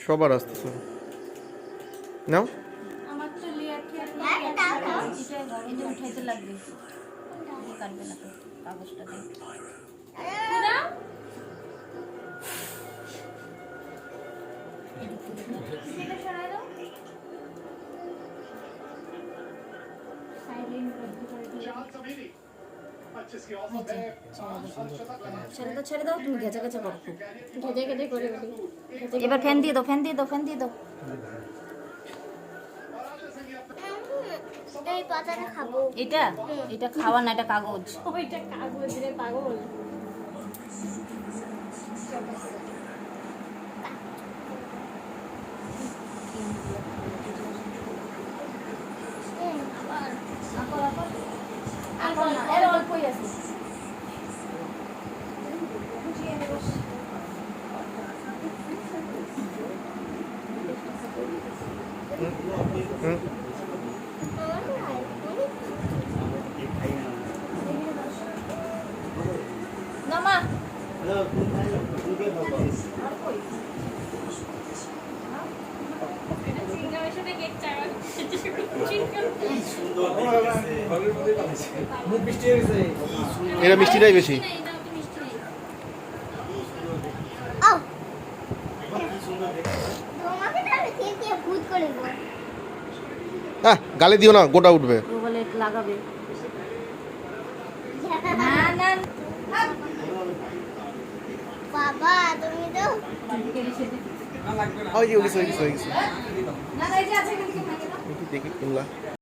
সবার আসতেছে নাও। আমার তো লেয়ার কে এটা উঠাইতে লাগবে। কাটবে না তো কাগজটা দিয়ে। দাও। সেটা সরাই দাও। সাইলেন্ট করে দিও। ছেড়ে দাও তুমি গেছে গেছে করো গেছে গেছে করে এবার ফ্যান দিয়ে দাও ফ্যান দিয়ে দাও ফ্যান দিয়ে দাও এই পাতাটা খাবো। এটা এটা খাওয়া না এটা কাগজ ওইটা কাগজ রে পাগল। এর অল্পই আছে নামা এরা মিষ্টিটাই বেশি। গালে দিও না, গোটা উঠবে। বলে লাগাবে না না বাবা তুমি তো ওই যে হয়ে গেছে না এই যে আছে দেখি তোমরা